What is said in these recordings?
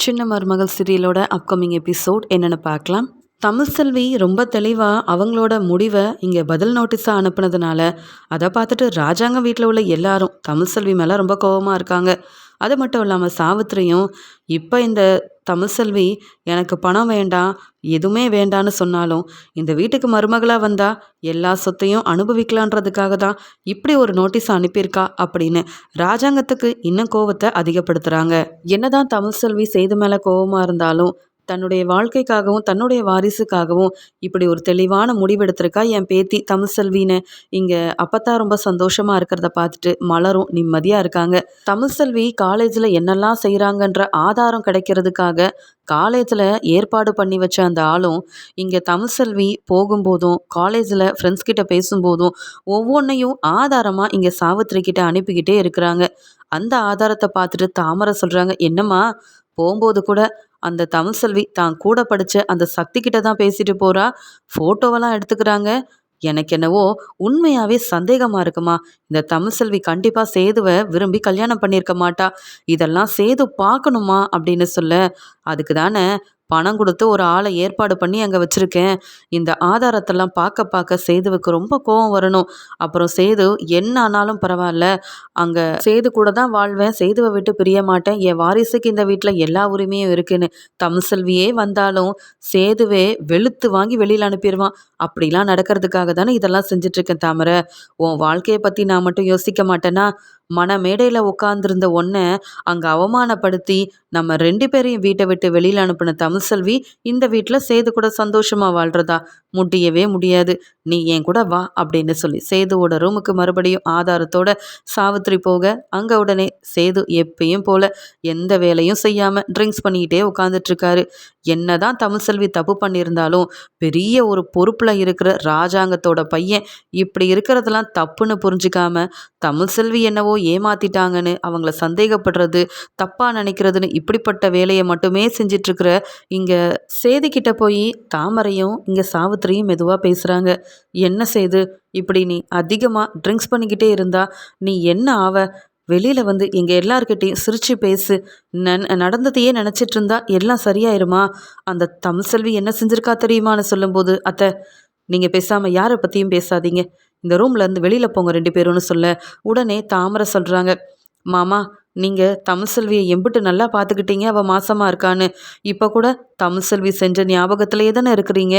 சின்ன மருமகள் சீரியலோட upcoming episode என்னென்னு பார்க்கலாம். தமிழ்செல்வி ரொம்ப தெளிவாக அவங்களோட முடிவை இங்கே பதில் நோட்டீஸாக அனுப்புனதுனால அதை பார்த்துட்டு ராஜாங்க வீட்டில் உள்ள எல்லாரும் தமிழ்செல்வி மேலே ரொம்ப கோபமாக இருக்காங்க. அது மட்டும் இல்லாமல் சாவித்திரியும் இப்போ இந்த தமிழ்செல்வி எனக்கு பணம் வேண்டாம், எதுவுமே வேண்டான்னு சொன்னாலும் இந்த வீட்டுக்கு மருமகளாக வந்தால் எல்லா சொத்தையும் அனுபவிக்கலான்றதுக்காக தான் இப்படி ஒரு நோட்டீஸ் அனுப்பியிருக்கா அப்படின்னு ராஜாங்கத்துக்கு இன்னும் கோவத்தை அதிகப்படுத்துகிறாங்க. என்னதான் தமிழ்செல்வி செய்து மேலே கோவமாக இருந்தாலும் தன்னுடைய வாழ்க்கைக்காகவும் தன்னுடைய வாரிசுக்காகவும் இப்படி ஒரு தெளிவான முடிவெடுத்திருக்கா என் பேத்தி தமிழ்செல்வின்னு இங்கே அப்பத்தான் ரொம்ப சந்தோஷமாக இருக்கிறத பார்த்துட்டு மலரும் நிம்மதியாக இருக்காங்க. தமிழ்செல்வி காலேஜில் என்னெல்லாம் செய்கிறாங்கன்ற ஆதாரம் கிடைக்கிறதுக்காக காலேஜில் ஏற்பாடு பண்ணி வச்ச அந்த ஆளும் இங்கே தமிழ்செல்வி போகும்போதும் காலேஜில் ஃப்ரெண்ட்ஸ் கிட்ட பேசும்போதும் ஒவ்வொன்றையும் ஆதாரமாக இங்கே சாவித்திரி கிட்ட அனுப்பிக்கிட்டே இருக்கிறாங்க. அந்த ஆதாரத்தை பார்த்துட்டு தாமரை சொல்கிறாங்க, என்னம்மா போகும்போது கூட அந்த தமிழ்செல்வி தான் கூட படித்த அந்த சக்தி கிட்ட தான் பேசிட்டு போகிறா, ஃபோட்டோவெல்லாம் எடுத்துக்கிறாங்க. எனக்கு என்னவோ உண்மையாகவே சந்தேகமாக இருக்குமா, இந்த தமிழ்செல்வி கண்டிப்பாக சேதுவை விரும்பி கல்யாணம் பண்ணியிருக்க மாட்டா, இதெல்லாம் சேது பார்க்கணுமா அப்படின்னு சொல்ல, அதுக்கு தானே பணம் கொடுத்து ஒரு ஆளை ஏற்பாடு பண்ணி அங்கே வச்சுருக்கேன். இந்த ஆதாரத்தெல்லாம் பார்க்க பார்க்க சேதுவுக்கு ரொம்ப கோபம் வரணும். அப்புறம் சேது என்ன ஆனாலும் பரவாயில்ல, அங்கே சேது கூட தான் வாழ்வேன், சேதுவை விட்டு பிரிய மாட்டேன், என் வாரிசுக்கு இந்த வீட்டில் எல்லா உரிமையும் இருக்குன்னு தமிழ்செல்வியே வந்தாலும் சேதுவே வெளுத்து வாங்கி வெளியில் அனுப்பிடுவான். அப்படிலாம் நடக்கிறதுக்காக தானே இதெல்லாம் செஞ்சிட்ருக்கேன் தாமரை. உன் வாழ்க்கையை பற்றி நான் மட்டும் யோசிக்க மாட்டேன்னா, மனமேடையில் உட்காந்துருந்த ஒன்றை அங்கே அவமானப்படுத்தி நம்ம 2 பேரையும் வீட்டை விட்டு வெளியில் அனுப்பின தமிழ்செல்வி இந்த வீட்டில் சேது கூட சந்தோஷமாக வாழ்கிறதா? முடியவே முடியாது. நீ என் கூட வா அப்படின்னு சொல்லி சேதுவோட ரூமுக்கு மறுபடியும் ஆதாரத்தோட சாவித்திரி போக, அங்கே உடனே சேது எப்பயும் போல எந்த வேலையும் செய்யாமல் ட்ரிங்க்ஸ் பண்ணிக்கிட்டே உட்காந்துட்ருக்காரு. என்னதான் தமிழ்செல்வி தப்பு பண்ணியிருந்தாலும் பெரிய ஒரு பொறுப்பில் இருக்கிற ராஜாங்கத்தோட பையன் இப்படி இருக்கிறதெல்லாம் தப்புன்னு புரிஞ்சுக்காம தமிழ்செல்வி என்னவோ ஏமாத்திட்டாங்கன்னு அவங்கள சந்தேகப்படுறது, தப்பாக நினைக்கிறதுன்னு இப்படிப்பட்ட வேலையை மட்டுமே செஞ்சிட்ருக்கிற இங்கே சேதுக்கிட்ட போய் தாமரையும் இங்கே சாவித்திரியும் மெதுவாக பேசுகிறாங்க. என்ன சேது, இப்படி நீ அதிகமாக ட்ரிங்க்ஸ் பண்ணிக்கிட்டே இருந்தா நீ என்ன ஆவ? வெளியில் வந்து எங்கள் எல்லார்கிட்டையும் சிரித்து பேசு. நடந்ததையே நினச்சிட்டு இருந்தா எல்லாம் சரியாயிருமா? அந்த தமிழ்செல்வி என்ன செஞ்சுருக்கா தெரியுமான்னு சொல்லும்போது, அத்தை நீங்கள் பேசாமல் யாரை பற்றியும் பேசாதீங்க, இந்த ரூம்லேருந்து வெளியில் போங்க 2 பேரும்னு சொல்ல, உடனே தாமரை சொல்கிறாங்க, மாமா நீங்கள் தமிழ்செல்வியை எம்பிட்டு நல்லா பார்த்துக்கிட்டீங்க அவள் மாசமாக இருக்கான்னு. இப்போ கூட தமிழ்செல்வி செஞ்ச ஞாபகத்திலேயே தானே இருக்கிறீங்க.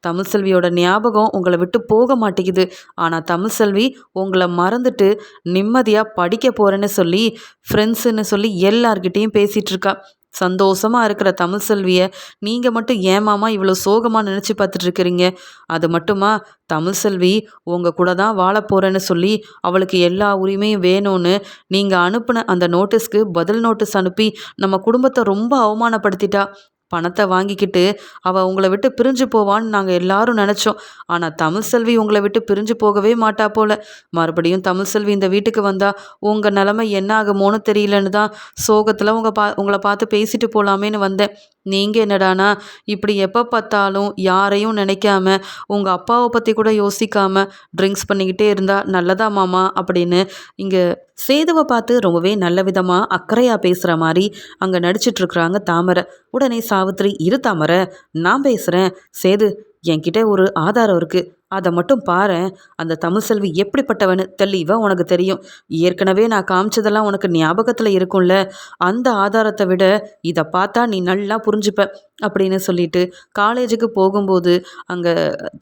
தமிழ்செல்வியோட ஞாபகம் உங்களை விட்டு போக மாட்டேங்குது. ஆனால் தமிழ்செல்வி உங்களை மறந்துட்டு நிம்மதியாக படிக்க போகிறேன்னு சொல்லி ஃப்ரெண்ட்ஸுன்னு சொல்லி எல்லார்கிட்டேயும் பேசிகிட்ருக்கா. சந்தோஷமாக இருக்கிற தமிழ்செல்வியை நீங்கள் மட்டும் ஏமாமா இவ்வளோ சோகமாக நினச்சி பார்த்துட்ருக்கிறீங்க? அது மட்டுமா, தமிழ்செல்வி உங்கள் கூட தான் வாழ போகிறேன்னு சொல்லி அவளுக்கு எல்லா உரிமையும் வேணும்னு நீங்கள் அனுப்பின அந்த நோட்டீஸ்க்கு பதில் நோட்டீஸ் அனுப்பி நம்ம குடும்பத்தை ரொம்ப அவமானப்படுத்திட்டா. பணத்தை வாங்கிக்கிட்டு அவள் உங்களை விட்டு பிரிஞ்சு போவான்னு நாங்கள் எல்லாரும் நினச்சோம். ஆனால் தமிழ்செல்வி உங்களை விட்டு பிரிஞ்சு போகவே மாட்டா போல. மறுபடியும் தமிழ்செல்வி இந்த வீட்டுக்கு வந்தால் உங்கள் நிலமை என்ன ஆகுமோன்னு தெரியலன்னு தான் சோகத்தில் உங்களை பார்த்து பேசிட்டு போகலாமேன்னு வந்தேன். நீங்கள் என்னடானா இப்படி எப்போ பார்த்தாலும் யாரையும் நினைக்காம உங்கள் அப்பாவை பற்றி கூட யோசிக்காமல் ட்ரிங்க்ஸ் பண்ணிக்கிட்டே இருந்தால் நல்லதா மாமா அப்படின்னு இங்கே சேதுவை பார்த்து ரொம்பவே நல்ல விதமாக அக்கறையாக பேசுகிற மாதிரி அங்கே நடிச்சிட்ருக்குறாங்க தாமரை. உடனே சாவித்திரி, இரு தாமரை நான் பேசுகிறேன், சேது என்கிட்ட ஒரு ஆதாரம் இருக்குது, அதை மட்டும் பாரேன். அந்த தமிழ்செல்வி எப்படிப்பட்டவன்னு தெளிவாக உனக்கு தெரியும். ஏற்கனவே நான் காமிச்சதெல்லாம் உனக்கு ஞாபகத்தில் இருக்கும்ல, அந்த ஆதாரத்தை விட இதை பார்த்தா நீ நல்லா புரிஞ்சுப்ப அப்படின்னு சொல்லிட்டு காலேஜுக்கு போகும்போது அங்கே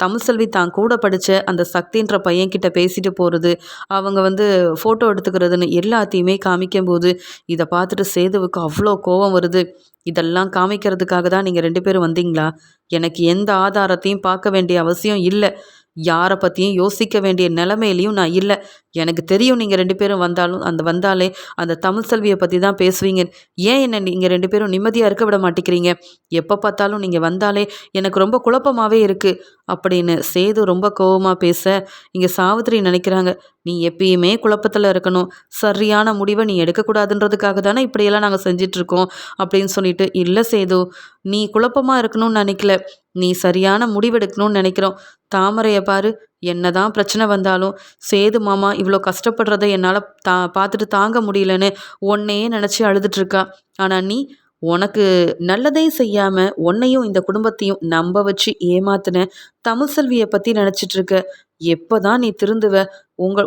தமிழ்செல்வி தான் கூட படித்த அந்த சக்தின்ற பையன்கிட்ட பேசிட்டு போகிறது, அவங்க வந்து ஃபோட்டோ எடுத்துக்கிறதுன்னு எல்லாத்தையுமே காமிக்கும்போது இதை பார்த்துட்டு சேதுவுக்கு அவ்வளோ கோபம் வருது. இதெல்லாம் காமிக்கிறதுக்காக தான் நீங்கள் 2 பேரும் வந்தீங்களா? எனக்கு எந்த ஆதாரத்தையும் பார்க்க வேண்டிய அவசியம் இல்லை, யாரை பற்றியும் யோசிக்க வேண்டிய நிலைமையிலையும் நான் இல்லை. எனக்கு தெரியும் நீங்கள் 2 பேரும் வந்தாலே அந்த தமிழ்செல்வியை பற்றி தான் பேசுவீங்க. ஏன் என்ன நீங்கள் 2 பேரும் நிம்மதியாக இருக்க விட மாட்டேங்கிறீங்க? எப்போ பார்த்தாலும் நீங்கள் வந்தாலே எனக்கு ரொம்ப குழப்பமாகவே இருக்குது அப்படின்னு சேது ரொம்ப கோபமாக பேச, இங்கே சாவித்திரி நினைக்கிறாங்க, நீ எப்பயுமே குழப்பத்தில் இருக்கணும், சரியான முடிவை நீ எடுக்கக்கூடாதுன்றதுக்காக தானே இப்படியெல்லாம் நாங்கள் செஞ்சிட்ருக்கோம் அப்படின்னு சொல்லிட்டு, இல்லை சேது நீ குழப்பமாக இருக்கணும்னு நினைக்கல, நீ சரியான முடிவெடுக்கணும்னு நினைக்கிறோம். தாமரையை பாரு, என்னதான் பிரச்சனை வந்தாலும் சேது மாமா இவ்வளோ கஷ்டப்படுறதை என்னால் பார்த்துட்டு தாங்க முடியலன்னு உன்னையே நினச்சி அழுதுட்ருக்கா. ஆனால் நீ உனக்கு நல்லதே செய்யாம உன்னையும் இந்த குடும்பத்தையும் நம்ப வச்சு ஏமாத்தின தமிழ்செல்வியை பத்தி நினைச்சிட்டு இருக்க. எப்பதான் நீ திருந்துவ?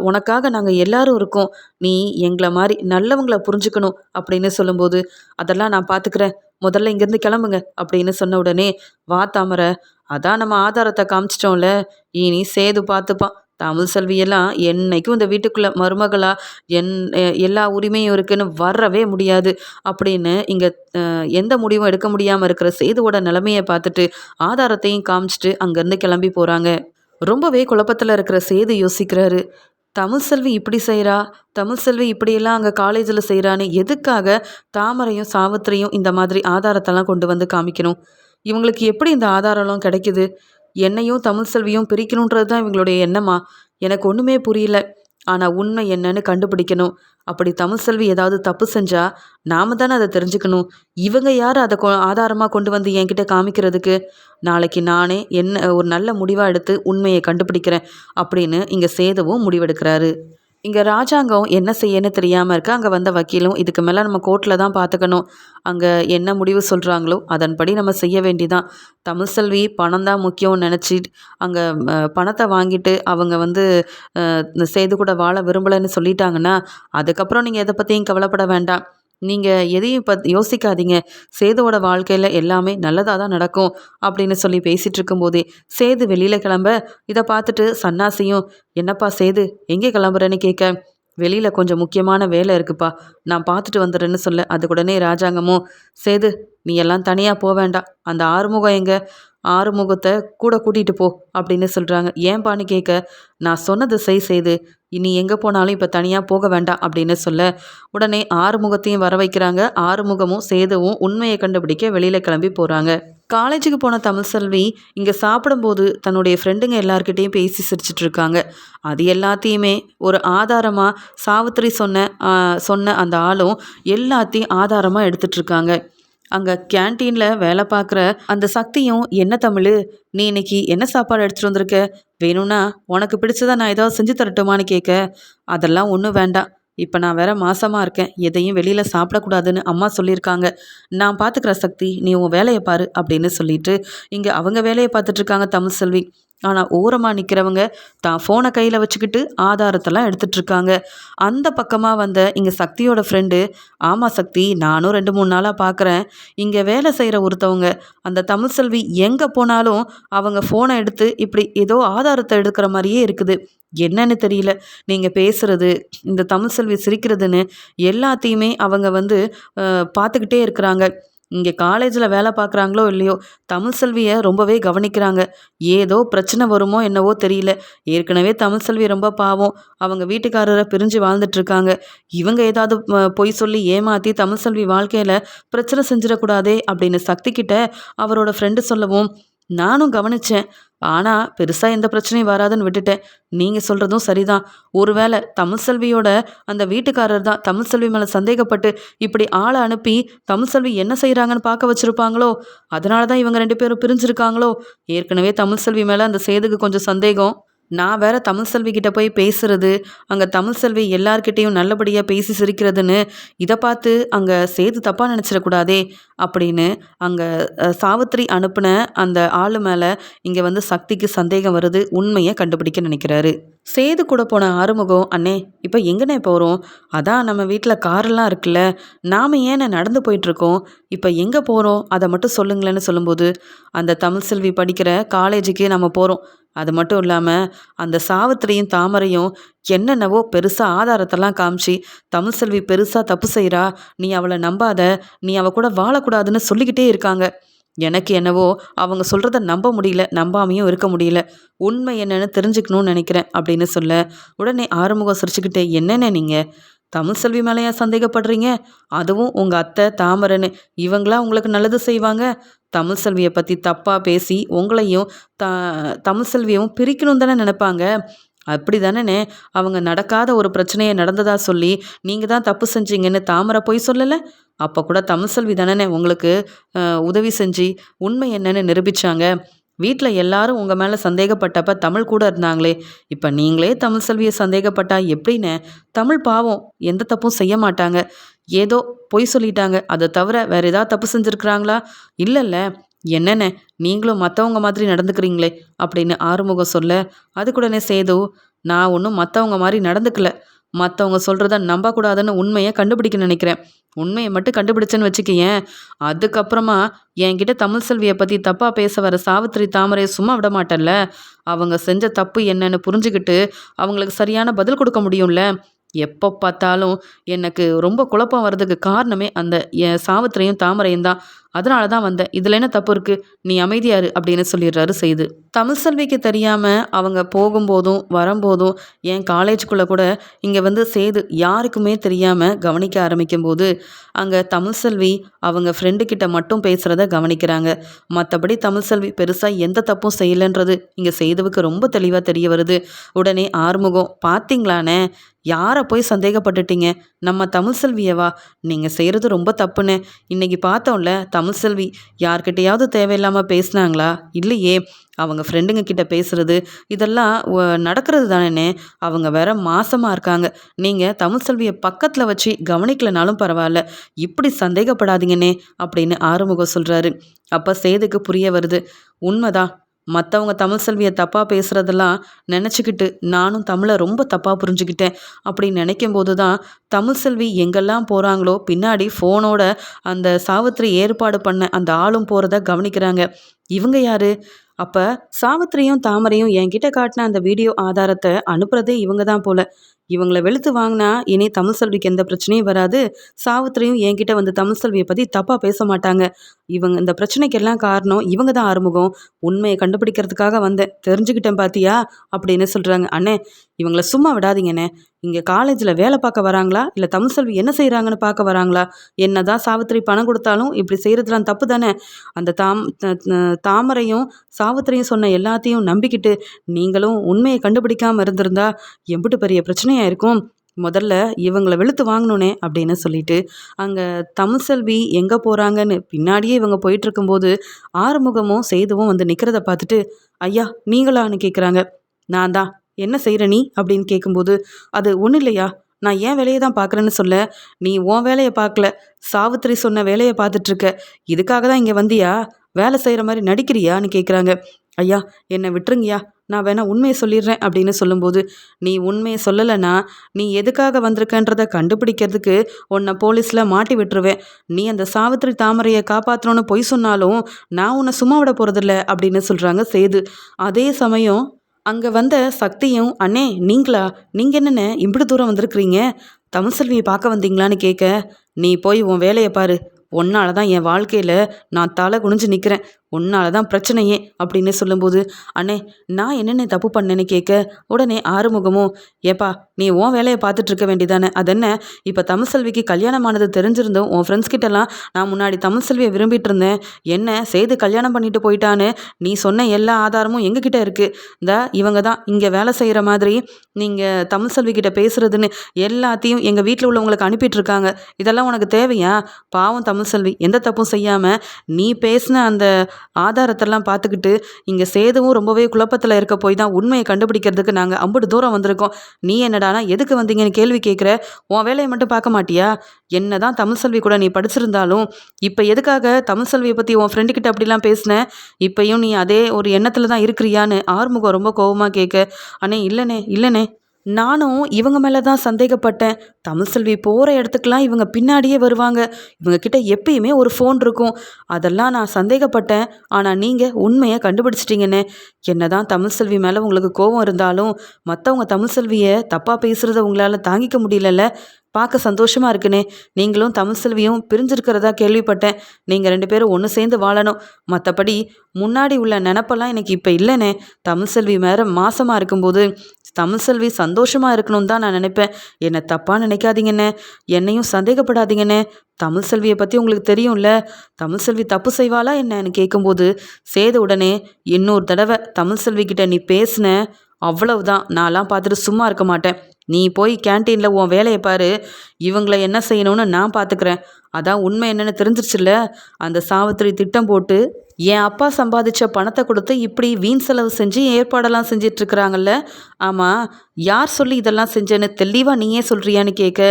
உனக்காக நாங்க எல்லாரும் இருக்கோம். நீ எங்களை மாதிரி நல்லவங்கள புரிஞ்சுக்கணும் அப்படின்னு சொல்லும்போது, அதெல்லாம் நான் பாத்துக்கிறேன். முதல்ல இங்கிருந்து கிளம்புங்க அப்படின்னு சொன்ன உடனே, வா தாமரை, அதான் நம்ம ஆதாரத்தை காமிச்சிட்டோம்ல, இனி சேது பார்த்துப்பான். தமிழ்செல்வியெல்லாம் என்னைக்கும் இந்த வீட்டுக்குள்ள மருமகளா என் எல்லா உரிமையும் இருக்குன்னு வரவே முடியாது அப்படின்னு இங்க எந்த முடிவும் எடுக்க முடியாம இருக்கிற சேதுவோட நிலைமைய பார்த்துட்டு ஆதாரத்தையும் காமிச்சிட்டு அங்கேருந்து கிளம்பி போறாங்க. ரொம்பவே குழப்பத்துல இருக்கிற சேது யோசிக்கிறாரு. தமிழ்செல்வி இப்படி செய்றா, தமிழ்செல்வி இப்படியெல்லாம் அங்க காலேஜ்ல செய்றான்னு எதுக்காக தாமரையும் சாவித்திரியும் இந்த மாதிரி ஆதாரத்தெல்லாம் கொண்டு வந்து காமிக்கணும்? இவங்களுக்கு எப்படி இந்த ஆதாரம்லாம் கிடைக்குது? என்னையும் தமிழ்செல்வியும் பிரிக்கணுன்றது தான் இவங்களுடைய எண்ணமா? எனக்கு ஒண்ணுமே புரியல. ஆனா உண்மை என்னன்னு கண்டுபிடிக்கணும். அப்படி தமிழ்செல்வி ஏதாவது தப்பு செஞ்சா நாம தானே அதை தெரிஞ்சுக்கணும். இவங்க யார் அதை ஆதாரமா கொண்டு வந்து என்கிட்ட காமிக்கிறதுக்கு? நாளைக்கு நானே என்ன ஒரு நல்ல முடிவா எடுத்து உண்மையை கண்டுபிடிக்கிறேன் அப்படின்னு இங்க சேதுவும் முடிவெடுக்கிறாரு. இங்க ராஜாங்கம் என்ன செய்யன்னு தெரியாம இருக்க. அங்க வந்த வக்கீலும் இதுக்கு மேல நம்ம கோர்ட்ல தான் பார்த்துக்கணும். அங்க என்ன முடிவு சொல்றாங்களோ அதன்படி நம்ம செய்ய வேண்டிதான். தமிழ்செல்வி பணம் தான் முக்கியம்னு நினைச்சிட்டு அங்க பணத்தை வாங்கிட்டு அவங்க வந்து இந்த சேது கூட வாழ விரும்பலைன்னு சொல்லிட்டாங்கன்னா, அதுக்கப்புறம் நீங்க எதை பத்தியும் கவலைப்பட வேண்டாம். நீங்க எதையும் யோசிக்காதீங்க. சேதுவோட வாழ்க்கையில எல்லாமே நல்லதா தான் நடக்கும் அப்படின்னு சொல்லி பேசிட்டு இருக்கும்போதே சேது வெளியில கிளம்ப, இதை பார்த்துட்டு சன்னாசியும், என்னப்பா சேது, எங்கே கிளம்புறேன்னு கேட்க, வெளியில கொஞ்சம் முக்கியமான வேலை இருக்குப்பா, நான் பார்த்துட்டு வந்துடுறேன்னு சொல்ல, அதுக்கு உடனே ராஜாங்கமும், சேது நீ எல்லாம் தனியா போக வேண்டாம், அந்த ஆறுமுகம் எங்க, ஆறுமுகத்தை கூட கூட்டிட்டு போ அப்படின்னு சொல்றாங்க. ஏன்பான்னு கேட்க, நான் சொன்னது செய்து, இனி எங்கே போனாலும் இப்போ தனியாக போக வேண்டாம் அப்படின்னு சொல்ல, உடனே ஆறுமுகத்தையும் வர வைக்கிறாங்க. ஆறுமுகமும் சேதுவும் உண்மையை கண்டுபிடிக்க வெளியில் கிளம்பி போகிறாங்க. காலேஜுக்கு போன தமிழ்செல்வி இங்கே சாப்பிடும்போது தன்னுடைய ஃப்ரெண்டுங்க எல்லார்கிட்டேயும் பேசி சிரிச்சிட்டு இருக்காங்க. அது எல்லாத்தையுமே ஒரு ஆதாரமாக சாவித்திரி சொன்ன அந்த ஆளும் எல்லாத்தையும் ஆதாரமாக எடுத்துட்டு இருக்காங்க. அங்கே கேன்டீனில் வேலை பார்க்குற அந்த சக்தியும், என்ன தமிழ், நீ இன்னைக்கு என்ன சாப்பாடு எடுத்துகிட்டு வந்திருக்க, வேணும்னா உனக்கு பிடிச்சதா நான் ஏதாவது செஞ்சு தரட்டுமான்னு கேட்க, அதெல்லாம் ஒன்றும் வேண்டாம், இப்போ நான் வேற மாசமாக இருக்கேன், எதையும் வெளியில் சாப்பிடக்கூடாதுன்னு அம்மா சொல்லியிருக்காங்க, நான் பார்த்துக்கிறேன் சக்தி, நீ உன் வேலையை பாரு அப்படின்னு சொல்லிட்டு இங்கே அவங்க வேலையை பார்த்துட்ருக்காங்க தமிழ்செல்வி. ஆனால் ஓரமாக நிற்கிறவங்க தான் ஃபோனை கையில் வச்சுக்கிட்டு ஆதாரத்தெல்லாம் எடுத்துகிட்டு இருக்காங்க. அந்த பக்கமாக வந்த இங்கே சக்தியோட ஃப்ரெண்டு, ஆமாம் சக்தி, நானும் 2-3 நாளாக பார்க்குறேன், இங்கே வேலை செய்கிற ஒருத்தவங்க அந்த தமிழ்செல்வி எங்கே போனாலும் அவங்க ஃபோனை எடுத்து இப்படி ஏதோ ஆதாரத்தை எடுக்கிற மாதிரியே இருக்குது, என்னன்னு தெரியல, நீங்கள் பேசுகிறது, இந்த தமிழ்செல்வி சிரிக்கிறதுன்னு எல்லாத்தையுமே அவங்க வந்து பார்த்துக்கிட்டே இருக்கிறாங்க. இங்கே காலேஜில் வேலை பார்க்குறாங்களோ இல்லையோ, தமிழ்செல்வியை ரொம்பவே கவனிக்கிறாங்க. ஏதோ பிரச்சனை வருமோ என்னவோ தெரியல. ஏற்கனவே தமிழ்செல்வி ரொம்ப பாவம், அவங்க வீட்டுக்காரரை பிரிஞ்சு வாழ்ந்துட்டுருக்காங்க. இவங்க ஏதாவது பொய் சொல்லி ஏமாற்றி தமிழ்செல்வி வாழ்க்கையில் பிரச்சனை செஞ்சிடக்கூடாதே அப்படின்னு சக்திக்கிட்ட அவரோட ஃப்ரெண்டு சொல்லவும், நானும் கவனிச்சேன், ஆனால் பெருசாக எந்த பிரச்சனையும் வராதுன்னு விட்டுட்டேன். நீங்கள் சொல்கிறதும் சரிதான். ஒருவேளை தமிழ்செல்வியோட அந்த வீட்டுக்காரர் தான் தமிழ்செல்வி மேலே சந்தேகப்பட்டு இப்படி ஆளை அனுப்பி தமிழ்செல்வி என்ன செய்கிறாங்கன்னு பார்க்க வச்சுருப்பாங்களோ, அதனால தான் இவங்க 2 பேரும் பிரிஞ்சிருக்காங்களோ. ஏற்கனவே தமிழ்செல்வி மேலே அந்த சேதுக்கு கொஞ்சம் சந்தேகம். நான் வேற தமிழ்செல்வி கிட்ட போய் பேசுறது, அங்கே தமிழ்செல்வி எல்லார்கிட்டேயும் நல்லபடியாக பேசி சிரிக்கிறதுன்னு இதை பார்த்து அங்கே சேது தப்பாக நினச்சிடக்கூடாதே அப்படின்னு அங்கே சாவித்திரி அனுப்பின அந்த ஆள் மேலே இங்கே வந்து சக்திக்கு சந்தேகம் வருது. உண்மையை கண்டுபிடிக்க நினைக்கிறாரு. சேது கூட போன ஆறுமுகம், அண்ணே இப்போ எங்கண்ணே போகிறோம், அதான் நம்ம வீட்டில் காரெல்லாம் இருக்குல்ல, நாம் ஏன் நடந்து போயிட்டுருக்கோம், இப்போ எங்கே போகிறோம் அதை மட்டும் சொல்லுங்களேன்னு சொல்லும்போது, அந்த தமிழ்செல்வி படிக்கிற காலேஜுக்கு நம்ம போகிறோம், அது மட்டும் இல்லாமல் அந்த சாவித்திரியும் தாமரையும் என்னென்னவோ பெருசாக ஆதாரத்தெல்லாம் காமிச்சு தமிழ்செல்வி பெருசாக தப்பு செய்கிறா, நீ அவளை நம்பாத, நீ அவ கூட வாழக்கூடாதுன்னு சொல்லிக்கிட்டே இருக்காங்க. எனக்கு என்னவோ அவங்க சொல்கிறத நம்ப முடியல, நம்பாமையும் இருக்க முடியல, உண்மை என்னன்னு தெரிஞ்சுக்கணும்னு நினைக்கிறேன் அப்படின்னு சொல்ல, உடனே ஆறுமுகம் சிரிச்சுக்கிட்டே, என்னென்ன நீங்கள் தமிழ்செல்வி மேலேயா சந்தேகப்படுறீங்க, அதுவும் உங்கள் அத்தை தாமரைன்னு, இவங்களா உங்களுக்கு நல்லது செய்வாங்க, தமிழ்செல்வியை பற்றி தப்பாக பேசி உங்களையும் தமிழ்செல்வியவும் பிரிக்கணும் தானே நினைப்பாங்க, அப்படி தானே அவங்க நடக்காத ஒரு பிரச்சனையை நடந்ததா சொல்லி நீங்கள் தான் தப்பு செஞ்சீங்கன்னு தாமரை போய் சொல்லலை, அப்போ கூட தமிழ்செல்வி தானே உங்களுக்கு உதவி செஞ்சு உண்மை என்னன்னு நிரூபித்தாங்க, வீட்டில் எல்லாரும் உங்கள் மேலே சந்தேகப்பட்டப்ப தமிழ் கூட இருந்தாங்களே, இப்போ நீங்களே தமிழ் செல்வியை சந்தேகப்பட்டா எப்படின்னு? தமிழ் பாவம் எந்த தப்பும் செய்ய மாட்டாங்க. ஏதோ பொய் சொல்லிட்டாங்க. அதை தவிர வேற ஏதாவது தப்பு செஞ்சுருக்குறாங்களா? இல்லைல்ல. என்னென்ன நீங்களும் மற்றவங்க மாதிரி நடந்துக்கிறீங்களே அப்படின்னு ஆறுமுகம் சொல்ல, அதுக்குடனே சேது, நான் ஒன்றும் மற்றவங்க மாதிரி நடந்துக்கல. மற்றவங்க சொல்கிறத நம்பக்கூடாதுன்னு உண்மையை கண்டுபிடிக்க நினைக்கிறேன். உண்மையை மட்டும் கண்டுபிடிச்சேன்னு வச்சுக்கயேன், அதுக்கப்புறமா என்கிட்ட தமிழ் செல்வியை பற்றி தப்பாக பேச வர சாவித்திரி தாமரையை சும்மா விட மாட்டேன்ல. அவங்க செஞ்ச தப்பு என்னன்னு புரிஞ்சுக்கிட்டு அவங்களுக்கு சரியான பதில் கொடுக்க முடியும்ல. எப்போ பார்த்தாலும் எனக்கு ரொம்ப குழப்பம் வர்றதுக்கு காரணமே அந்த என் சாவித்திரியும் தாமரையும் தான். அதனால தான் வந்தேன். இதில் என்ன தப்பு இருக்குது? நீ அமைதியாரு அப்படின்னு சொல்லிடுறாரு செய்து. தமிழ்செல்விக்கு தெரியாமல் அவங்க போகும்போதும் வரும்போதும் என் காலேஜுக்குள்ளே கூட இங்கே வந்து சேது யாருக்குமே தெரியாமல் கவனிக்க ஆரம்பிக்கும்போது அங்கே தமிழ்செல்வி அவங்க ஃப்ரெண்டுக்கிட்ட மட்டும் பேசுகிறத கவனிக்கிறாங்க. மற்றபடி தமிழ்செல்வி பெருசாக எந்த தப்பும் செய்யலைன்றது இங்கே சேதுவுக்கு ரொம்ப தெளிவாக தெரிய வருது. உடனே ஆறுமுகம், பார்த்தீங்களானே யாரை போய் சந்தேகப்பட்டுட்டீங்க? நம்ம தமிழ்செல்வியவா? நீங்கள் செய்கிறது ரொம்ப தப்புன்னு இன்னைக்கு பார்த்தோம்ல. தமிழ்செல்வி யார்கிட்டையாவது தேவையில்லாமல் பேசுனாங்களா? இல்லையே. அவங்க ஃப்ரெண்டுங்க கிட்ட பேசுறது இதெல்லாம் நடக்கிறது தானேண்ணே. அவங்க வேற மாசமாக இருக்காங்க. நீங்கள் தமிழ்செல்வியை பக்கத்தில் வச்சு கவனிக்கலனாலும் பரவாயில்ல, இப்படி சந்தேகப்படாதீங்கண்ணே அப்படின்னு ஆறுமுகம் சொல்கிறாரு. அப்போ சேதுக்கு புரிய வருது, உண்மைதான். மற்றவங்க தமிழ்செல்வியை தப்பாக பேசுகிறதெல்லாம் நினச்சிக்கிட்டு நானும் தமிழை ரொம்ப தப்பாக புரிஞ்சுக்கிட்டேன். அப்படி நினைக்கும் போது தான் தமிழ்செல்வி எங்கெல்லாம் போகிறாங்களோ பின்னாடி ஃபோனோட அந்த சாவித்திரி ஏற்பாடு பண்ண அந்த ஆளும் போகிறத கவனிக்கிறாங்க. இவங்க யாரு? அப்போ சாவித்திரியும் தாமரையும் என்கிட்ட காட்டின அந்த வீடியோ ஆதாரத்தை அனுப்புகிறதே இவங்க தான் போல. இவங்களை வெளுத்து வாங்கினா இனி தமிழ்செல்விக்கு எந்த பிரச்சனையும் வராது. சாவித்திரியும் என்கிட்ட வந்து தமிழ்செல்வியை பற்றி தப்பாக பேச மாட்டாங்க. இவங்க இந்த பிரச்சனைக்கெல்லாம் காரணம் இவங்க தான் ஆறுமுகம். உண்மையை கண்டுபிடிக்கிறதுக்காக வந்தேன், தெரிஞ்சுக்கிட்டேன் பாத்தியா அப்படின்னு சொல்கிறாங்க. அண்ணே, இவங்கள சும்மா விடாதீங்கண்ணே. இங்கே காலேஜில் வேலை பார்க்க வராங்களா இல்லை தமிழ்செல்வி என்ன செய்கிறாங்கன்னு பார்க்க வராங்களா? என்ன தான் சாவித்திரி பணம் கொடுத்தாலும் இப்படி செய்கிறதுலாம் தப்பு தானே. அந்த தாமரையும் சாவித்திரியும் சொன்ன எல்லாத்தையும் நம்பிக்கிட்டு நீங்களும் உண்மையை கண்டுபிடிக்காமல் இருந்திருந்தா எம்பிட்டு பெரிய பிரச்சனையாக இருக்கும். முதல்ல இவங்களை வெளுத்து வாங்கணுனே அப்படின்னு சொல்லிட்டு அங்கே தமிழ்செல்வி எங்கே போகிறாங்கன்னு பின்னாடியே இவங்க போயிட்டு இருக்கும்போது ஆறுமுகமும் சேதுவும் வந்து நிற்கிறத பார்த்துட்டு, ஐயா நீங்களான்னு கேட்குறாங்க. நான் தான். என்ன செய்கிற நீ அப்படின்னு கேட்கும்போது, அது ஒன்றும் இல்லையா, நான் ஏன் வேலையை தான் பார்க்குறேன்னு சொல்ல, நீ உன் வேலையை பார்க்கல, சாவித்திரி சொன்ன வேலையை பார்த்துட்ருக்க. இதுக்காக தான் இங்கே வந்தியா? வேலை செய்கிற மாதிரி நடிக்கிறியான்னு கேட்குறாங்க. ஐயா என்னை விட்டுருங்கய்யா, நான் வேணா உண்மையை சொல்லிடுறேன் அப்படின்னு சொல்லும்போது, நீ உண்மையை சொல்லலைன்னா நீ எதுக்காக வந்திருக்கன்றதை கண்டுபிடிக்கிறதுக்கு உன்னை போலீஸில் மாட்டி விட்டுருவேன். நீ அந்த சாவித்திரி தாமரையை காப்பாற்றணும்னு பொய் சொன்னாலும் நான் உன்னை சும்மா விட போகிறதில்ல அப்படின்னு சொல்கிறாங்க சேது. அதே சமயம் அங்கே வந்த சக்தியும், அண்ணே நீங்களா? நீங்கள் என்னென்ன இப்படி தூரம் வந்திருக்கிறீங்க? தமிழ்செல்வியை பார்க்க வந்தீங்களான்னு கேட்க, நீ போய் உன் வேலையை பாரு. உன்னால தான் என் வாழ்க்கையில் நான் தலை குனிஞ்சு நிற்கிறேன். உன்னால தான் பிரச்சனையே அப்படின்னு சொல்லும்போது, அண்ணே நான் என்னென்ன தப்பு பண்ணேன்னு கேட்க, உடனே ஆறுமுகமும், ஏப்பா நீ உன் வேலையை பார்த்துட்டு இருக்க வேண்டியதானே. அதென்ன இப்போ தமிழ்செல்விக்கு கல்யாணமானது தெரிஞ்சிருந்தோம் உன் ஃப்ரெண்ட்ஸ் கிட்டலாம் நான் முன்னாடி தமிழ்செல்வியை விரும்பிட்டு இருந்தேன், என்ன சேது கல்யாணம் பண்ணிட்டு போயிட்டான்னு நீ சொன்ன எல்லா ஆதாரமும் எங்ககிட்ட இருக்குது. இந்த இவங்க தான் இங்கே வேலை செய்கிற மாதிரி நீங்கள் தமிழ்செல்வி கிட்ட பேசுகிறதுன்னு எல்லாத்தையும் எங்கள் வீட்டில் உள்ளவங்களுக்கு அனுப்பிட்டு இருக்காங்க. இதெல்லாம் உனக்கு தேவையா? பாவம் தமிழ்செல்வி எந்த தப்பும் செய்யாமல் நீ பேசின அந்த ஆதாரத்தெல்லாம் பார்த்துக்கிட்டு இங்கே சேதுவும் ரொம்பவே குழப்பத்தில் இருக்க போய் தான் உண்மையை கண்டுபிடிக்கிறதுக்கு நாங்கள் அம்புட்டு தூரம் வந்திருக்கோம். நீ என்னடானா எதுக்கு வந்தீங்கன்னு கேள்வி கேட்குற? உன் வேலையை மட்டும் பார்க்க மாட்டியா? என்ன தான் தமிழ்செல்வி கூட நீ படிச்சிருந்தாலும் இப்போ எதுக்காக தமிழ்செல்வியை பற்றி உன் ஃப்ரெண்டுக்கிட்ட அப்படிலாம் பேசின? இப்பையும் நீ அதே ஒரு எண்ணத்தில் தான் இருக்கிறியான்னு ஆறுமுகம் ரொம்ப கோபமாக கேட்க, அண்ணே இல்லைண்ணே இல்லைண்ணே, நானும் இவங்க மேலே தான் சந்தேகப்பட்டேன். தமிழ்செல்வி போகிற இடத்துக்கெலாம் இவங்க பின்னாடியே வருவாங்க. இவங்க கிட்ட எப்பயுமே ஒரு ஃபோன் இருக்கும். அதெல்லாம் நான் சந்தேகப்பட்டேன். ஆனால் நீங்கள் உண்மையை கண்டுபிடிச்சிட்டிங்கண்ணே. என்ன தான் தமிழ்செல்வி மேலே உங்களுக்கு கோபம் இருந்தாலும் மற்றவங்க தமிழ்செல்வியை தப்பாக பேசுகிறத உங்களால் தாங்கிக்க முடியலல்ல. பார்க்க சந்தோஷமாக இருக்குண்ணே. நீங்களும் தமிழ்செல்வியும் பிரிஞ்சிருக்கிறதா கேள்விப்பட்டேன். நீங்கள் 2 பேரும் ஒன்று சேர்ந்து வாழணும். மற்றபடி முன்னாடி உள்ள நினப்பெல்லாம் எனக்கு இப்போ இல்லைண்ணே. தமிழ்செல்வி மேலே மாசமாக இருக்கும்போது தமிழ்செல்வி சந்தோஷமாக இருக்கணும்னு தான் நான் நினைப்பேன். என்னை தப்பாக நினைக்காதீங்கண்ணே, என்னையும் சந்தேகப்படாதீங்கண்ணே. தமிழ்செல்வியை பற்றி உங்களுக்கு தெரியும்ல, தமிழ்செல்வி தப்பு செய்வாளா என்னன்னு கேட்கும்போது சேது உடனே, இன்னொரு தடவை தமிழ்செல்வி கிட்ட நீ பேசின அவ்வளவுதான், நான்லாம் பார்த்துட்டு சும்மா இருக்க மாட்டேன். நீ போய் கேன்டீனில் உன் வேலையை பாரு. இவங்களை என்ன செய்யணும்னு நான் பார்த்துக்கிறேன். அதான் உண்மை என்னன்னு தெரிஞ்சிருச்சுல்ல. அந்த சாவித்திரி திட்டம் போட்டு என் அப்பா சம்பாதிச்ச பணத்தை கொடுத்து இப்படி வீண் செலவு செஞ்சு ஏற்பாடெல்லாம் செஞ்சிட்டு இருக்கிறாங்கல்ல. ஆமாம், யார் சொல்லி இதெல்லாம் செஞ்சேன்னு தெளிவாக நீயே சொல்கிறியான்னு கேட்க,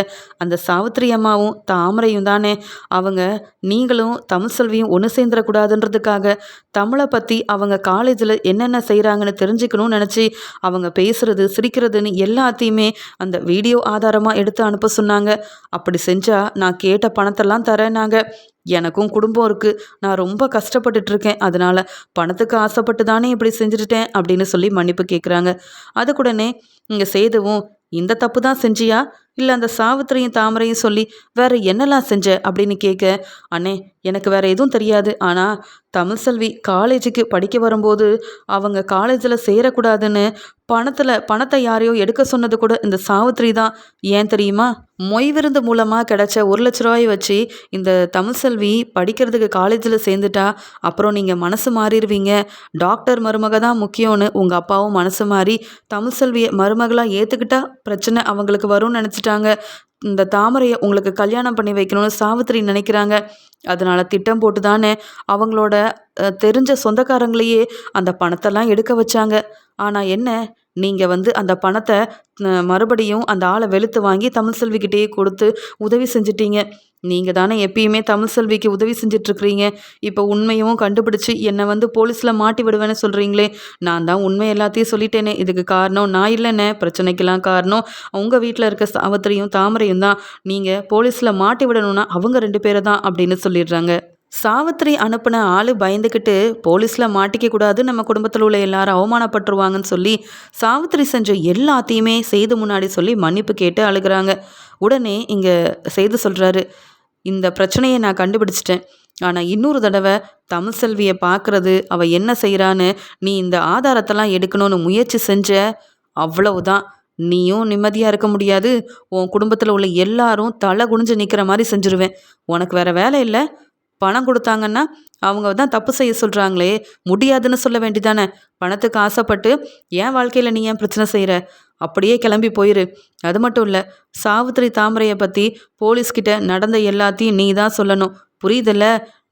அந்த சாவித்திரி அம்மாவும் தாமரையும் தானே. அவங்க நீங்களும் தமிழ்செல்வியும் ஒன்று சேர்ந்துடக்கூடாதுன்றதுக்காக தமிழை பற்றி அவங்க காலேஜில் என்னென்ன செய்கிறாங்கன்னு தெரிஞ்சுக்கணும்னு நினச்சி அவங்க பேசுகிறது சிரிக்கிறதுன்னு எல்லாத்தையுமே அந்த வீடியோ ஆதாரமாக எடுத்து அனுப்ப சொன்னாங்க. அப்படி செஞ்சால் நான் கேட்ட பணத்தெல்லாம் தரேன்னாங்க. எனக்கும் குடும்பம் இருக்குது, நான் ரொம்ப கஷ்டப்பட்டுட்ருக்கேன், அதனால் பணத்துக்கு ஆசைப்பட்டு தானே இப்படி செஞ்சுட்டேன் அப்படின்னு சொல்லி மன்னிப்பு கேட்குறாங்க. அதுக்குடனே இங்கே சேதுவும், இந்த தப்பு தான் செஞ்சியா, இல்லை அந்த சாவித்திரியும் தாமரையும் சொல்லி வேற என்னெல்லாம் செஞ்ச அப்படின்னு கேட்க, அண்ணே எனக்கு வேற எதுவும் தெரியாது, ஆனால் தமிழ்செல்வி காலேஜுக்கு படிக்க வரும்போது அவங்க காலேஜில் சேரக்கூடாதுன்னு பணத்தை யாரையோ எடுக்க சொன்னது கூட இந்த சாவித்திரி தான். ஏன் தெரியுமா? மொய் விருந்து மூலமாக கிடைச்ச 1,00,000 வச்சு இந்த தமிழ்செல்வி படிக்கிறதுக்கு காலேஜில் சேர்ந்துட்டா அப்புறம் நீங்கள் மனசு மாறிடுவீங்க, டாக்டர் மருமக தான் முக்கியம்னு உங்கள் அப்பாவும் மனசு மாறி தமிழ்செல்வியை மருமகளாக ஏற்றுக்கிட்டா பிரச்சனை அவங்களுக்கு வரும்னு நினச்சிட்டாங்க. இந்த தாமரையை உங்களுக்கு கல்யாணம் பண்ணி வைக்கணும்னு சாவித்திரி நினைக்கிறாங்க. அதனால திட்டம் போட்டு தானே அவங்களோட தெரிஞ்ச சொந்தக்காரங்களையே அந்த பணத்தெல்லாம் எடுக்க வச்சாங்க. ஆனால் என்ன, நீங்கள் அந்த பணத்தை மறுபடியும் அந்த ஆளை வெளுத்து வாங்கி தமிழ்செல்விக்கிட்டேயே கொடுத்து உதவி செஞ்சிட்டீங்க. நீங்கள் தானே எப்பயுமே தமிழ்செல்விக்கு உதவி செஞ்சிட்ருக்கிறீங்க. இப்போ உண்மையும் கண்டுபிடிச்சி என்னை போலீஸில் மாட்டி விடுவேன்னு சொல்கிறீங்களே. நான் தான் உண்மை எல்லாத்தையும் சொல்லிட்டேனே. இதுக்கு காரணம் நான் இல்லைண்ணே. பிரச்சனைக்கெல்லாம் காரணம் உங்கள் வீட்டில் இருக்க சாவித்திரியும் தாமரையும் தான். நீங்கள் போலீஸில் மாட்டி விடணும்னா அவங்க 2 பேரை தான் அப்படின்னு சொல்லிடுறாங்க. சாவித்திரி அனுப்பின ஆள் பயந்துக்கிட்டு போலீஸில் மாட்டிக்க கூடாது, நம்ம குடும்பத்தில் உள்ள எல்லாரும் அவமானப்பட்டுருவாங்கன்னு சொல்லி சாவித்திரி செஞ்ச எல்லாத்தையுமே சேது முன்னாடி சொல்லி மன்னிப்பு கேட்டு அழுகிறாங்க. உடனே இங்கே சேது சொல்கிறாரு, இந்த பிரச்சனையை நான் கண்டுபிடிச்சிட்டேன். ஆனால் இன்னொரு தடவை தமிழ்செல்வியை பார்க்குறது, அவள் என்ன செய்கிறான்னு நீ இந்த ஆதாரத்தெல்லாம் எடுக்கணும்னு முயற்சி செஞ்ச, அவ்வளவுதான். நீயும் நிம்மதியாக இருக்க முடியாது, உன் குடும்பத்தில் உள்ள எல்லாரும் தலை குனிஞ்சு நிற்கிற மாதிரி செஞ்சுருவேன். உனக்கு வேற வேலை இல்லை. பணம் கொடுத்தாங்கன்னா அவங்க தான் தப்பு செய்ய சொல்கிறாங்களே, முடியாதுன்னு சொல்ல வேண்டிதானே. பணத்துக்கு ஆசைப்பட்டு என் வாழ்க்கையில் நீ ஏன் பிரச்சனை செய்கிற? அப்படியே கிளம்பி போயிரு. அது மட்டும் இல்லை, சாவித்திரி தாமரையை பற்றி போலீஸ்கிட்ட நடந்த எல்லாத்தையும் நீ தான் சொல்லணும், புரியுதில்ல?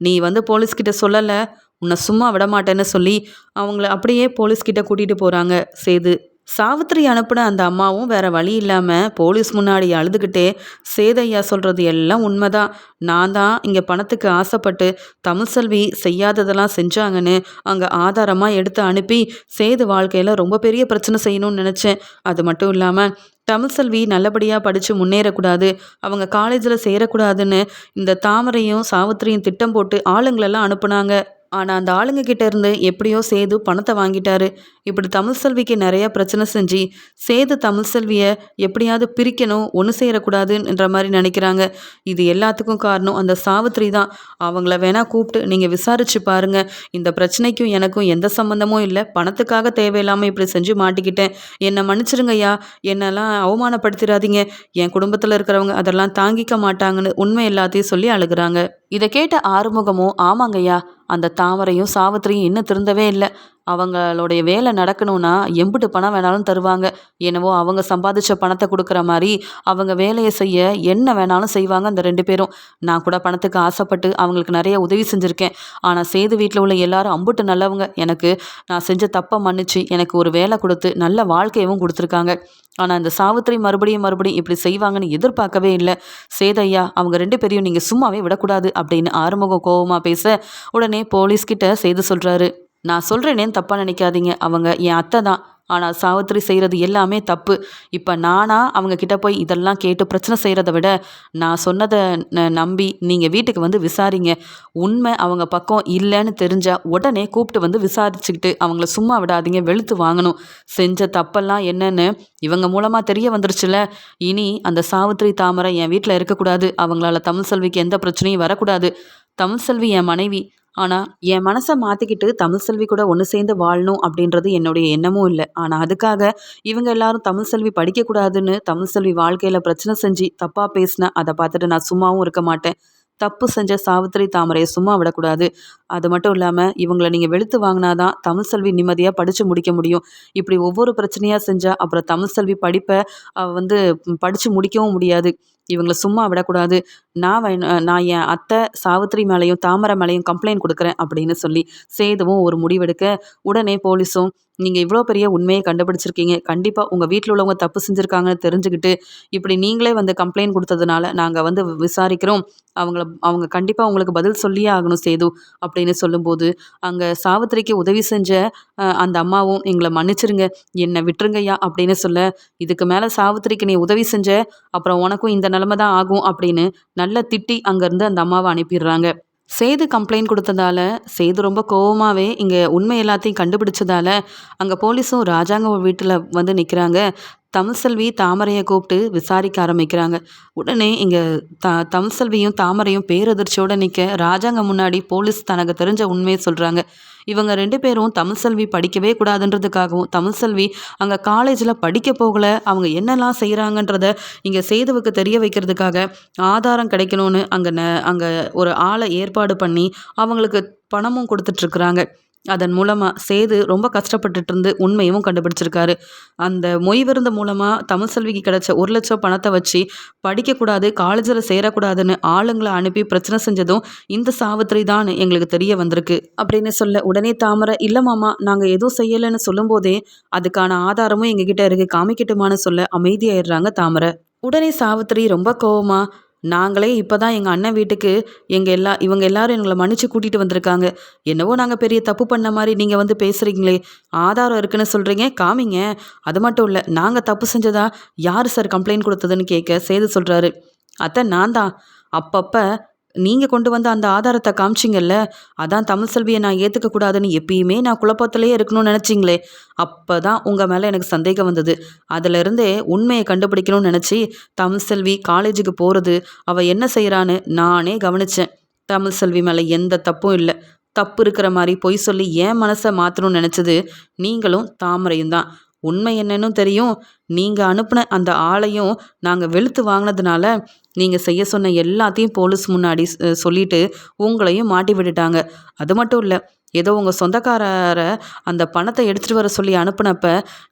நீ போலீஸ்கிட்ட சொல்லலை, உன்னை சும்மா விட மாட்டேன்னு சொல்லி அவங்கள அப்படியே போலீஸ்கிட்ட கூட்டிகிட்டு போகிறாங்க சேது. சாவித்திரி அனுப்பின அந்த அம்மாவும் வேற வழி இல்லாமல் போலீஸ் முன்னாடி அழுதுகிட்டே, சேதையா சொல்கிறது எல்லாம் உண்மைதான், நான் தான் இங்கே பணத்துக்கு ஆசைப்பட்டு தமிழ்செல்வி செய்யாததெல்லாம் செஞ்சாங்கன்னு அங்கே ஆதாரமாக எடுத்து அனுப்பி சேது வாழ்க்கையில் ரொம்ப பெரிய பிரச்சனை செய்யணும்னு நினச்சேன். அது மட்டும் இல்லாமல் தமிழ்செல்வி நல்லபடியாக படித்து முன்னேறக்கூடாது, அவங்க காலேஜில் சேரக்கூடாதுன்னு இந்த தாமரையும் சாவித்திரியும் திட்டம் போட்டு ஆளுங்களெல்லாம் அனுப்புனாங்க. ஆனால் அந்த ஆளுங்க கிட்ட இருந்து எப்படியோ சேது பணத்தை வாங்கிட்டாரு. இப்படி தமிழ்செல்விக்கு நிறைய பிரச்சனை செஞ்சு சேது தமிழ்செல்வியை எப்படியாவது பிரிக்கணும், ஒன்று சேரக்கூடாதுன்ற மாதிரி நினைக்கிறாங்க. இது எல்லாத்துக்கும் காரணம் அந்த சாவித்திரி தான். அவங்கள வேணால் கூப்பிட்டு நீங்கள் விசாரிச்சு பாருங்க. இந்த பிரச்சனைக்கும் எனக்கும் எந்த சம்மந்தமும் இல்லை, பணத்துக்காக தேவையில்லாமல் இப்படி செஞ்சு மாட்டிக்கிட்டேன், என்னை மன்னிச்சிருங்கய்யா, என்னெல்லாம் அவமானப்படுத்திடாதீங்க, என் குடும்பத்தில் இருக்கிறவங்க அதெல்லாம் தாங்கிக்க மாட்டாங்கன்னு உண்மை எல்லாத்தையும் சொல்லி அழுகிறாங்க. இதை கேட்ட ஆறுமுகமும், ஆமாங்கய்யா, அந்த தாமரையும் சாவித்திரியும் இன்னும் திருந்தவே இல்லை, அவங்களுடைய வேலை நடக்கணும்னா எம்பிட்டு பணம் வேணாலும் தருவாங்க, என்னவோ அவங்க சம்பாதிச்ச பணத்தை கொடுக்குற மாதிரி அவங்க வேலையை செய்ய என்ன வேணாலும் செய்வாங்க அந்த 2 பேரும். நான் கூட பணத்துக்கு ஆசைப்பட்டு அவங்களுக்கு நிறைய உதவி செஞ்சுருக்கேன். ஆனால் சேது வீட்டில் உள்ள எல்லாரும் அம்புட்டு நல்லவங்க, எனக்கு நான் செஞ்ச தப்பை மன்னிச்சு எனக்கு ஒரு வேலை கொடுத்து நல்ல வாழ்க்கையவும் கொடுத்துருக்காங்க. ஆனால் இந்த சாவித்திரி மறுபடியும் இப்படி செய்வாங்கன்னு எதிர்பார்க்கவே இல்லை. சேதையா, அவங்க 2 பேரையும் நீங்கள் சும்மாவே விடக்கூடாது அப்படின்னு ஆறுமுகம் கோபமாக பேச, உடனே போலீஸ்கிட்ட சேது சொல்கிறாரு, நான் சொல்கிறேனேன்னு தப்பாக நினைக்காதீங்க, அவங்க என் அத்தை தான், ஆனால் சாவித்திரி செய்கிறது எல்லாமே தப்பு. இப்போ நானா அவங்க கிட்ட போய் இதெல்லாம் கேட்டு பிரச்சனை செய்கிறத விட நான் சொன்னதை நம்பி நீங்கள் வீட்டுக்கு விசாரிங்க. உண்மை அவங்க பக்கம் இல்லைன்னு தெரிஞ்சால் உடனே கூப்பிட்டு விசாரிச்சுக்கிட்டு அவங்கள சும்மா விடாதீங்க, வெளுத்து வாங்கணும். செஞ்ச தப்பெல்லாம் என்னன்னு இவங்க மூலமாக தெரிய வந்துருச்சுல, இனி அந்த சாவித்திரி தாமரை என் வீட்டில் இருக்கக்கூடாது, அவங்களால தமிழ்செல்விக்கு எந்த பிரச்சனையும் வரக்கூடாது. தமிழ்செல்வி என் மனைவி, ஆனால் என் மனசை மாற்றிக்கிட்டு தமிழ்செல்வி கூட ஒன்று சேர்ந்து வாழணும் அப்படின்றது என்னுடைய எண்ணமும் இல்லை. ஆனால் அதுக்காக இவங்க எல்லாரும் தமிழ்செல்வி படிக்கக்கூடாதுன்னு தமிழ்செல்வி வாழ்க்கையில் பிரச்சனை செஞ்சு தப்பாக பேசினேன், அதை பார்த்துட்டு நான் சும்மாவும் இருக்க மாட்டேன். தப்பு செஞ்ச சாவித்திரி தாமரையை சும்மா விடக்கூடாது, அது மட்டும் இல்லாமல் இவங்கள நீங்கள் வெளுத்து வாங்கினா தான் தமிழ்செல்வி நிம்மதியாக படித்து முடிக்க முடியும். இப்படி ஒவ்வொரு பிரச்சனையாக செஞ்சால் அப்புறம் தமிழ்செல்வி படிப்பை வந்து படித்து முடிக்கவும் முடியாது. இவங்கள சும்மா விடக்கூடாது. நான் என் அத்தை சாவித்திரி மேலேயும் தாமரை மேலேயும் கம்ப்ளைண்ட் கொடுக்குறேன் அப்படின்னு சொல்லி சேதுவும் ஒரு முடிவெடுக்க, உடனே போலீஸும் நீங்கள் இவ்வளோ பெரிய உண்மையை கண்டுபிடிச்சிருக்கீங்க, கண்டிப்பாக உங்கள் வீட்டில் உள்ளவங்க தப்பு செஞ்சுருக்காங்கன்னு தெரிஞ்சுக்கிட்டு இப்படி நீங்களே வந்து கம்ப்ளைண்ட் கொடுத்ததுனால நாங்கள் வந்து விசாரிக்கிறோம். அவங்க கண்டிப்பாக உங்களுக்கு பதில் சொல்லியே ஆகணும் சேது அப்படின்னு சொல்லும்போது, அங்கே சாவித்திரிக்கு உதவி செஞ்ச அந்த அம்மாவும் எங்களை மன்னிச்சிருங்க, என்னை விட்டுருங்கய்யா அப்படின்னு சொல்ல, இதுக்கு மேலே சாவித்திரிக்கு நீ உதவி செஞ்ச அப்புறம் உனக்கும் இந்த நிலைமை தான் ஆகும் அப்படின்னு நல்லா திட்டி அங்கேருந்து அந்த அம்மாவை அனுப்பிடுறாங்க. சேது கம்ப்ளைண்ட் கொடுத்ததால சேது ரொம்ப கோவமாகவே இங்கே உண்மை எல்லாத்தையும் கண்டுபிடிச்சதால அங்கே போலீஸும் ராஜாங்க வீட்டில் வந்து நிற்கிறாங்க. தமிழ்செல்வி தாமரையை கூப்பிட்டு விசாரிக்க ஆரம்பிக்கிறாங்க. உடனே இங்கே தமிழ்செல்வியும் தாமரையும் பேரதிர்ச்சியோடு நிற்க ராஜாங்க முன்னாடி போலீஸ் தனக்கு தெரிஞ்ச உண்மையை சொல்கிறாங்க. இவங்க 2 பேரும் தமிழ்செல்வி படிக்கவே கூடாதுன்றதுக்காகவும் தமிழ்செல்வி அங்கே காலேஜில் படிக்க போகலை, அவங்க என்னெல்லாம் செய்கிறாங்கன்றத இங்கே சேதுவுக்கு தெரிய வைக்கிறதுக்காக ஆதாரம் கிடைக்கணும்னு அங்கே ஒரு ஆளை ஏற்பாடு பண்ணி அவங்களுக்கு பணமும் கொடுத்துட்ருக்குறாங்க. அதன் மூலமாக சேது ரொம்ப கஷ்டப்பட்டுட்டு இருந்து உண்மையும் கண்டுபிடிச்சிருக்காரு. அந்த மொய் விருந்து மூலமாக தமிழ்செல்விக்கு கிடைச்ச 1,00,000 பணத்தை வச்சு படிக்கக்கூடாது, காலேஜில் சேரக்கூடாதுன்னு ஆளுங்களை அனுப்பி பிரச்சனை செஞ்சதும் இந்த சாவித்திரி தான் எங்களுக்கு தெரிய வந்திருக்கு அப்படின்னு சொல்ல, உடனே தாமரை இல்லை மாமா, நாங்கள் எதுவும் செய்யலைன்னு சொல்லும்போதே அதுக்கான ஆதாரமும் எங்ககிட்ட இருக்குது, காமிக்கட்டுமான்னு சொல்ல அமைதியாயிடுறாங்க தாமரை. உடனே சாவித்திரி ரொம்ப கோவமா, நாங்களே இப்போ தான் எங்கள் அண்ணன் வீட்டுக்கு இவங்க எல்லாரும் எங்களை மன்னிச்சு கூட்டிகிட்டு வந்திருக்காங்க, என்னவோ நாங்கள் பெரிய தப்பு பண்ண மாதிரி நீங்கள் வந்து பேசுகிறீங்களே, ஆதாரம் இருக்குன்னு சொல்கிறீங்க, காமிங்க. அது மட்டும் இல்லை, நாங்கள் தப்பு செஞ்சதா யார் சார் கம்ப்ளைண்ட் கொடுத்ததுன்னு கேட்க சேது சொல்கிறாரு, அத்தை நான் தான். அப்பப்போ நீங்கள் கொண்டு வந்த அந்த ஆதாரத்தை காமிச்சிங்கல்ல, அதான் தமிழ்செல்வியை நான் ஏற்றுக்க கூடாதுன்னு எப்பயுமே நான் குழப்பத்திலேயே இருக்கணும்னு நினச்சிங்களே, அப்போ தான் உங்கள் மேலே எனக்கு சந்தேகம் வந்தது. அதிலிருந்தே உண்மையை கண்டுபிடிக்கணும்னு நினச்சி தமிழ்செல்வி காலேஜுக்கு போகிறது, அவள் என்ன செய்கிறான்னு நானே கவனித்தேன். தமிழ்செல்வி மேலே எந்த தப்பும் இல்லை. தப்பு இருக்கிற மாதிரி பொய் சொல்லி என் மனசை மாற்றணும்னு நினச்சது நீங்களும் தாமரையும் தான். உண்மை என்னன்னு தெரியும். நீங்கள் அனுப்பின அந்த ஆளையும் நாங்கள் வெளுத்து வாங்கினதுனால நீங்கள் செய்ய சொன்ன எல்லாத்தையும் போலீஸ் முன்னாடி சொல்லிட்டு உங்களையும் மாட்டி விட்டுட்டாங்க. அது மட்டும் இல்லை, ஏதோ உங்கள் சொந்தக்காரரை அந்த பணத்தை எடுத்துகிட்டு வர சொல்லி அனுப்புனப்ப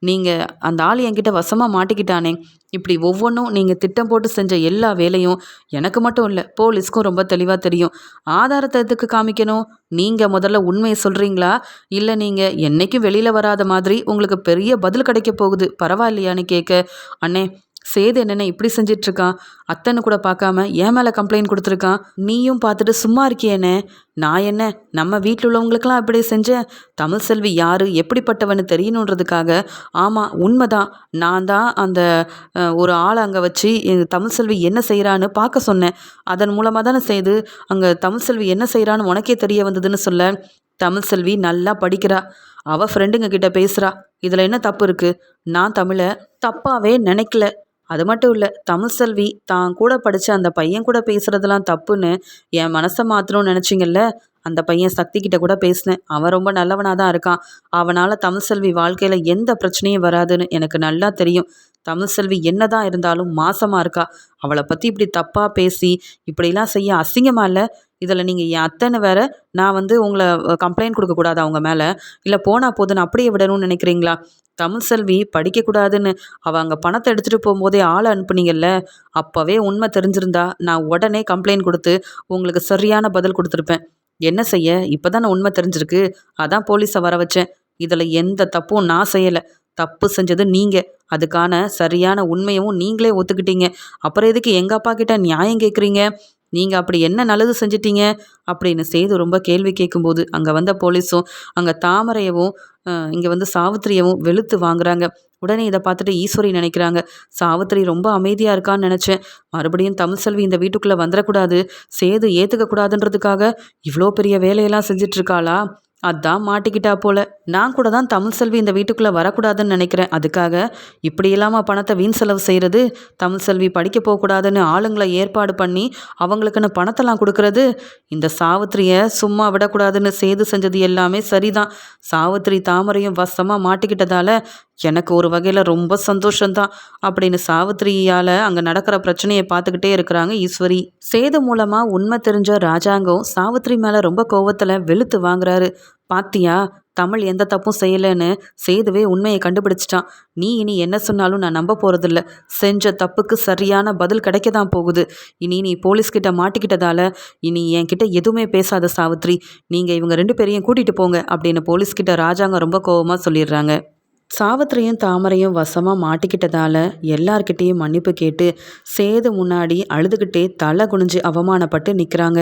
நீங்கள் அந்த ஆள் என்கிட்ட வசமாக மாட்டிக்கிட்டானே, இப்படி ஒவ்வொன்றும் நீங்கள் திட்டம் போட்டு செஞ்ச எல்லா வேலையும் எனக்கு மட்டும் இல்லை போலீஸ்க்கும் ரொம்ப தெளிவாக தெரியும். ஆதாரத்தை எதுக்கு காமிக்கணும்? நீங்கள் முதல்ல உண்மையை சொல்கிறீங்களா, இல்லை நீங்கள் என்றைக்கும் வெளியில் வராத மாதிரி உங்களுக்கு பெரிய பதில் கிடைக்க போகுது பரவாயில்லையான்னு கேட்க, அண்ணே சேது என்னென்ன இப்படி செஞ்சிட்ருக்கான், அத்தைன்னு கூட பார்க்காம என் மேலே கம்ப்ளைண்ட் கொடுத்துருக்கான், நீயும் பார்த்துட்டு சும்மா இருக்கியேண்ணே, நான் என்ன நம்ம வீட்டில் உள்ளவங்களுக்கெல்லாம் இப்படி செஞ்சேன், தமிழ்செல்வி யார் எப்படிப்பட்டவன்னு தெரியணுன்றதுக்காக. ஆமாம் உண்மைதான், நான் தான் அந்த ஒரு ஆளை அங்கே வச்சு தமிழ்செல்வி என்ன செய்கிறான்னு பார்க்க சொன்னேன், அதன் மூலமாக தானே செய்து அங்கே தமிழ்செல்வி என்ன செய்கிறான்னு உனக்கே தெரிய வந்ததுன்னு சொல்ல, தமிழ்செல்வி நல்லா படிக்கிறா, அவள் ஃப்ரெண்டுங்க கிட்ட பேசுகிறா, இதில் என்ன தப்பு இருக்குது? நான் தமிழை தப்பாகவே நினைக்கல. அது மட்டும் இல்லை, தமிழ்செல்வி தான் கூட படித்த அந்த பையன் கூட பேசுகிறதெல்லாம் தப்புன்னு என் மனசை மாற்றணும்னு நினச்சிங்கல்ல, அந்த பையன் சக்தி கிட்ட கூட பேசினேன், அவன் ரொம்ப நல்லவனாக தான் இருக்கான், அவனால் தமிழ்செல்வி வாழ்க்கையில் எந்த பிரச்சனையும் வராதுன்னு எனக்கு நல்லா தெரியும். தமிழ்செல்வி என்ன தான் இருந்தாலும் மாசமாக இருக்கா, அவளை பற்றி இப்படி தப்பாக பேசி இப்படிலாம் செய்ய அசிங்கமாக இல்லை? இதில் நீங்கள் என் அத்தைன்னு வேற நான் வந்து உங்களை கம்ப்ளைண்ட் கொடுக்கக்கூடாது அவங்க மேலே, இல்லை போனால் போதுன்னு அப்படியே விடணும்னு நினைக்கிறீங்களா? தமிழ்செல்வி படிக்கக்கூடாதுன்னு அவள் அங்கே பணத்தை எடுத்துகிட்டு போகும்போதே ஆளை அனுப்புனீங்கல்ல, அப்போவே உண்மை தெரிஞ்சிருந்தா நான் உடனே கம்ப்ளைண்ட் கொடுத்து உங்களுக்கு சரியான பதில் கொடுத்துருப்பேன். என்ன செய்ய, இப்போ தானே உண்மை தெரிஞ்சிருக்கு, அதான் போலீஸை வர வச்சேன். இதில் எந்த தப்பும் நான் செய்யலை, தப்பு செஞ்சது நீங்கள், அதுக்கான சரியான உண்மையவும் நீங்களே ஒத்துக்கிட்டீங்க, அப்புறம் எதுக்கு எங்கள் அப்பா கிட்ட நியாயம் கேட்குறீங்க? நீங்கள் அப்படி என்ன நல்லது செஞ்சிட்டீங்க அப்படின்னு சேது ரொம்ப கேள்வி கேட்கும்போது அங்கே வந்த போலீஸும் அங்கே தாமரையவும் இங்கே வந்து சாவித்திரியவும் வெளுத்து வாங்குறாங்க. உடனே இதை பார்த்துட்டு ஈஸ்வரி நினைக்கிறாங்க, சாவித்திரி ரொம்ப அமைதியாக இருக்கான்னு நினச்சேன், மறுபடியும் தமிழ்செல்வி இந்த வீட்டுக்குள்ளே வந்துடக்கூடாது, சேது ஏற்றுக்கக்கூடாதுன்றதுக்காக இவ்வளோ பெரிய வேலையெல்லாம் செஞ்சிட்ருக்காளா, அதான் மாட்டிக்கிட்டா போல. நான் கூட தான் தமிழ்செல்வி இந்த வீட்டுக்குள்ளே வரக்கூடாதுன்னு நினைக்கிறேன். அதுக்காக இப்படி இல்லாமல் பணத்தை வீண் செலவு செய்கிறது, தமிழ்செல்வி படிக்க போகக்கூடாதுன்னு ஆளுங்களை ஏற்பாடு பண்ணி அவங்களுக்குன்னு பணத்தெல்லாம் கொடுக்கறது, இந்த சாவித்திரியை சும்மா விடக்கூடாதுன்னு சேது செஞ்சது எல்லாமே சரிதான். சாவித்திரி தாமரையும் வசமாக மாட்டிக்கிட்டதால எனக்கு ஒரு வகையில் ரொம்ப சந்தோஷம்தான் அப்படின்னு சாவித்திரியால் அங்கே நடக்கிற பிரச்சனையை பார்த்துக்கிட்டே இருக்கிறாங்க ஈஸ்வரி. சேது மூலமாக உண்மை தெரிஞ்ச ராஜாங்கம் சாவித்திரி மேலே ரொம்ப கோவத்தில் வெளுத்து வாங்குறாரு. பாத்தியா, தமிழ் எந்த தப்பும் செய்யலைன்னு சேதுவே உண்மையை கண்டுபிடிச்சிட்டான். நீ இனி என்ன சொன்னாலும் நான் நம்ப போகிறதில்ல. செஞ்ச தப்புக்கு சரியான பதில் கிடைக்க தான் போகுது. இனி நீ போலீஸ்கிட்ட மாட்டிக்கிட்டதால இனி என்கிட்ட எதுவுமே பேசாத சாவித்ரி. நீங்கள் இவங்க 2 பேரையும் கூட்டிகிட்டு போங்க அப்படின்னு போலீஸ்கிட்ட ராஜாங்கம் ரொம்ப கோவமாக சொல்லிடுறாங்க. சாவித்திரியும் தாமரையும் வசமாக மாட்டிக்கிட்டதால எல்லார்கிட்டேயும் மன்னிப்பு கேட்டு சேது முன்னாடி அழுதுகிட்டே தலை குனிஞ்சு அவமானப்பட்டு நிற்கிறாங்க.